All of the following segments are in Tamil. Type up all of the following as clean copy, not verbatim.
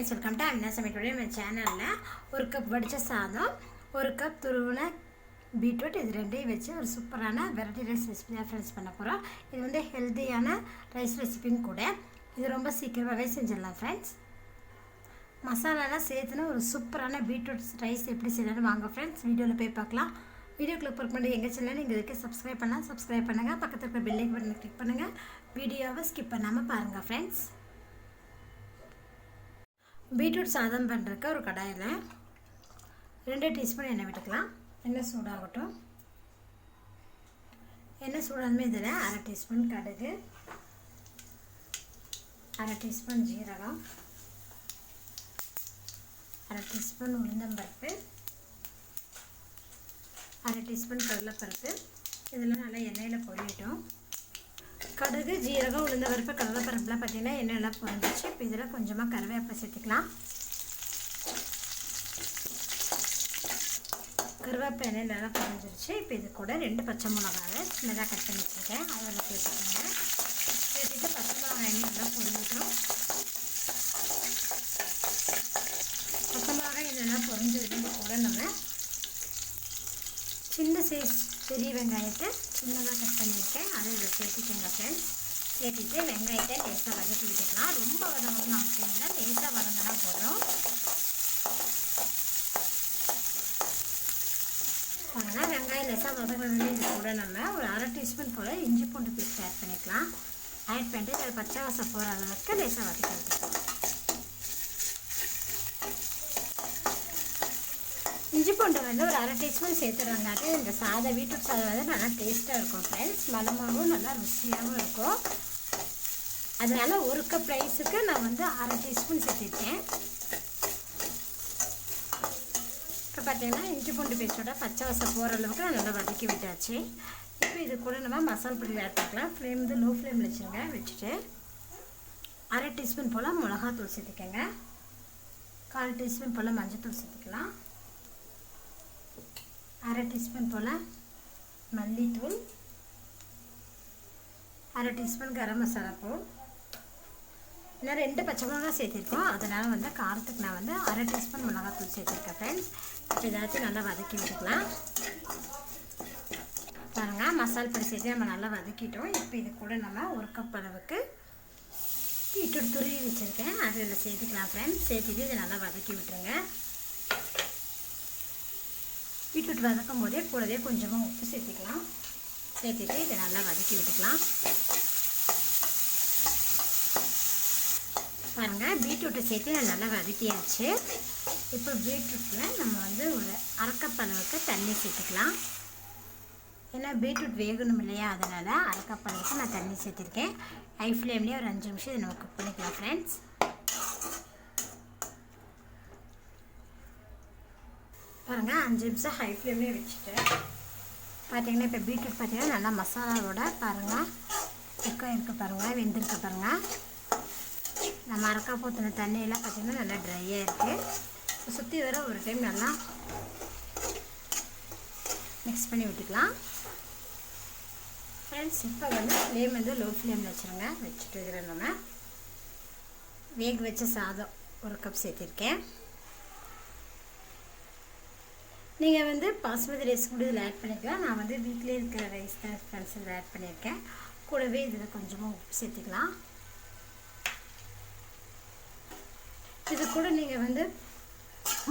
ஃப்ரெண்ட்ஸ், வெல்கம் டு அண்ணா சமையலுடைய நம்ம சேனலில் ஒரு கப் வடித்த சாதம், ஒரு கப் துருவின பீட்ரூட், இது ரெண்டையும் வச்சு ஒரு சூப்பரான வெரைட்டி ரைஸ் ரெசிபி தான் ஃப்ரெண்ட்ஸ் பண்ண போகிறோம். இது வந்து ஹெல்த்தியான ரைஸ் ரெசிபின்னு கூட. இது ரொம்ப சீக்கிரமாகவே செஞ்சிடலாம் ஃப்ரெண்ட்ஸ். மசாலாலாம் சேர்த்துனா ஒரு சூப்பரான பீட்ரூட் ரைஸ் எப்படி செய்யலாம்னு வாங்க ஃப்ரெண்ட்ஸ் வீடியோவில் போய் பார்க்கலாம். வீடியோ கிளிக் பண்ணி எங்கள் சேனல் நீங்கள் இதுக்கு சப்ஸ்கிரைப் பண்ணுங்கள். பக்கத்தில் இருக்கிற பெல் ஐக்கான் பட்டனை கிளிக் பண்ணுங்கள். வீடியோவை ஸ்கிப் பண்ணாமல் பாருங்கள் ஃப்ரெண்ட்ஸ். பீட்ரூட் சாதம் பண்ணுறதுக்கு ஒரு கடாயில் 2 டீஸ்பூன் எண்ணெய் விட்டுக்கலாம். எண்ணெய் சூடாகட்டும். எண்ணெய் சூடாகுமே இதில் 1/2 டீஸ்பூன் கடுகு, 1/2 டீஸ்பூன் ஜீரகம், 1/2 டீஸ்பூன் உளுந்தம்பருப்பு, 1/2 டீஸ்பூன் கடலைப்பருப்பு. இதெல்லாம் நல்லா எண்ணெயில் பொரியட்டும். கடுகு, ஜீரகம், உளுந்தம்பருப்பு, கடலைப்பருப்புலாம் பார்த்திங்கன்னா எண்ணெயெல்லாம் பொரிஞ்சிச்சு. இப்போ இதில் கொஞ்சமாக கருவேப்பிலை சேர்த்துக்கலாம். கருவேப்பிலை எண்ணெய் நல்லா பொரிஞ்சிருச்சு. இப்போ இது கூட 2 பச்சை மிளகாவை சின்னதாக கட் பண்ணி வச்சுருக்கேன், அதில் சேர்த்துக்கோங்க. சேர்த்துட்டு பச்சை மிளகாய் எண்ணெய் நல்லா பொரிஞ்சிட்டோம். பச்சை மிளகாய் எண்ணெய் பொரிஞ்சதுக்கு கூட நம்ம சின்ன சைஸ் பெரிய வெங்காயத்தை சின்னதாக கட் பண்ணியிருக்கேன், அதை இதை சேர்த்துக்கோங்க ஃப்ரெண்ட்ஸ். சேர்த்துட்டு வெங்காயத்தை லேசாக வதக்கி விட்டுக்கலாம். ரொம்ப வதங்கணும்னு அவசியம் இல்லை, லேசாக வதங்கினா போதும். அதனால் வெங்காயம் லேசாக வதங்கினதுலேயே இது கூட நம்ம ஒரு 1/2 டீஸ்பூன் போல் இஞ்சி பூண்டு பேஸ்ட் ஆட் பண்ணிக்கலாம். ஆட் பண்ணிட்டு அதில் பச்சை வாசம் போகிற அளவுக்கு லேசாக வதக்கி விட்டுக்கலாம். இஞ்சி பூண்டு வந்து ஒரு 1/2 டீஸ்பூன் சேர்த்துறாங்காட்டி இந்த சாதம் பீட்ரூட் சாதம் வந்து நல்லா டேஸ்ட்டாக இருக்கும் ஃப்ரெண்ட்ஸ். மணமாகவும் நல்லா ருசியாகவும் இருக்கும். அதனால் 1 கப் ரைஸுக்கு நான் வந்து 1/2 டீஸ்பூன் சேர்த்துருக்கேன். இப்போ பார்த்தீங்கன்னா இஞ்சி பூண்டு பேஸ்ட்டோட பச்சை வாசம் போகிற அளவுக்கு நான் நல்லா வதக்கி விட்டாச்சு. இப்போ இது கூட நம்ம மசாலா பொடி ஆட் பண்ணிக்கலாம். ஃப்ளேம் வந்து லோ ஃப்ளேமில் வச்சுருங்க. வச்சுட்டு 1/2 டீஸ்பூன் போல் மிளகாத்தூள் சேர்த்துக்கோங்க. 1/4 டீஸ்பூன் போல் மஞ்சத்தூள் சேர்த்துக்கலாம். 1/2 டீஸ்பூன் போல் மல்லித்தூள், 1/2 டீஸ்பூன் கரம் மசாலா தூள். இன்னும் 2 பச்சை மிளகா சேர்த்துருக்கோம், அதனால் வந்து காரத்துக்கு நான் வந்து 1/2 டீஸ்பூன் மிளகாத்தூள் சேர்த்துருக்கேன் ஃப்ரெண்ட்ஸ். இப்போ ஏதாச்சும் நல்லா வதக்கி விட்டுக்கலாம். பாருங்கள், மசாலா பொடி சேர்த்து நம்ம நல்லா வதக்கிட்டோம். இப்போ இது கூட நம்ம 1 கப் அளவுக்கு பீட்ரூட் துருவி வச்சுருக்கேன், அது இதில் சேர்த்துக்கலாம் ஃப்ரெண்ட்ஸ். சேர்த்துட்டு இதை நல்லா வதக்கி விட்டுருங்க. பீட்ரூட் வதக்கும் போதே கூடவே கொஞ்சமாக உப்பு சேர்த்துக்கலாம். சேர்த்துட்டு இதை நல்லா வதக்கி விட்டுக்கலாம். பாருங்கள், பீட்ரூட்டை சேர்த்து நல்லா வதக்கியாச்சு. இப்போ பீட்ரூட்டில் நம்ம வந்து ஒரு 1/2 கப் அளவுக்கு தண்ணி சேர்த்துக்கலாம். ஏன்னா பீட்ரூட் வேகணும் இல்லையா, அதனால் 1/2 கப் அளவுக்கு நான் தண்ணி சேர்த்துருக்கேன். ஹை ஃப்ளேம்லேயே ஒரு 5 நிமிஷம் இதை நம்ம குக் பண்ணிக்கலாம் ஃப்ரெண்ட்ஸ். பாருங்கள், 5 நிமிஷம் ஹை ஃப்ளேம்லேயே வச்சுட்டு பார்த்தீங்கன்னா இப்போ பீட்ரூட் பார்த்தீங்கன்னா நல்லா மசாலாவோட பாருங்கள் குக்காக இருக்க பாருங்கள், வெந்திருக்க பாருங்கள். நம்ம அரைக்கா ஊற்றின தண்ணியெல்லாம் பார்த்திங்கன்னா நல்லா ட்ரையாக இருக்குது. சுற்றி வர ஒரு டைம் நல்லா மிக்ஸ் பண்ணி விட்டுக்கலாம் ஃப்ரெண்ட்ஸ். இப்போ வந்து ஃப்ளேம் வந்து லோ ஃப்ளேமில் வச்சுருங்க. வச்சுட்டு இதில் நம்ம வேக வச்ச சாதம் 1 கப் சேர்த்திருக்கேன். நீங்கள் வந்து பாஸ்மதி ரைஸ் கூட இதில் ஆட் பண்ணிக்கலாம். நான் வந்து வீட்டிலே இருக்கிற ரைஸ் தான் ஃப்ரெண்ட்ஸ் இதில் ஆட் பண்ணியிருக்கேன். கூடவே இதில் கொஞ்சமாக உப்பு சேர்த்துக்கலாம். இது கூட நீங்கள் வந்து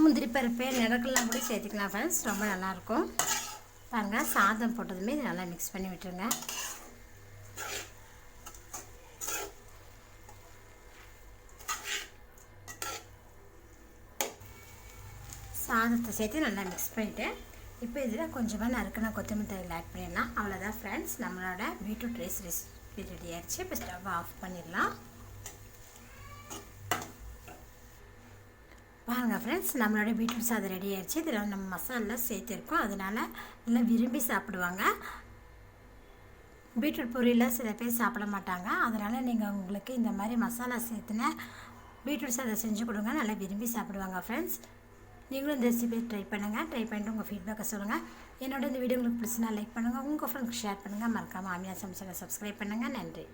முந்திரி பருப்பு நிலக்கெல்லாம் கூட சேர்த்துக்கலாம் ஃப்ரெண்ட்ஸ், ரொம்ப நல்லாயிருக்கும். பாருங்கள், சாதம் போட்டதுமே இது நல்லா மிக்ஸ் பண்ணி விட்டுருங்க. சாதத்தை சேர்த்து நல்லா மிக்ஸ் பண்ணிவிட்டு இப்போ இதில் கொஞ்சமாக நறுக்கின கொத்தமல்லி தழை ஆட் பண்ணிடலாம். அவ்வளோதான் ஃப்ரெண்ட்ஸ், நம்மளோட பீட்ரூட் ரைஸ் ரெசிபி ரெடி ஆகிடுச்சு. இப்போ ஸ்டவ் ஆஃப் பண்ணிடலாம். பாருங்கள் ஃப்ரெண்ட்ஸ், நம்மளோட பீட்ரூட் சாதம் ரெடி ஆகிடுச்சு. இதில் நம்ம மசாலா சேர்த்துருக்கோம், அதனால் நல்லா விரும்பி சாப்பிடுவாங்க. பீட்ரூட் பொரியெல்லாம் சில பேர் சாப்பிட மாட்டாங்க, அதனால் நீங்கள் உங்களுக்கு இந்த மாதிரி மசாலா சேர்த்துன பீட்ரூட் சாதம் செஞ்சு கொடுங்க, நல்லா விரும்பி சாப்பிடுவாங்க ஃப்ரெண்ட்ஸ். நீங்களும் இந்த ரெசிபி ட்ரை பண்ணுங்கள். ட்ரை பண்ணிட்டு உங்கள் ஃபீட்பேக்கை சொல்லுங்கள். என்னோட இந்த வீடியோ உங்களுக்கு பிடிச்சினா லைக் பண்ணுங்கள், உங்கள் ஃப்ரெண்ட்ஸ்க்கு ஷேர் பண்ணுங்கள். மறக்காமல் ஆமியா சமைச்சலை சப்ஸ்கிரைப் பண்ணுங்கள். நன்றி.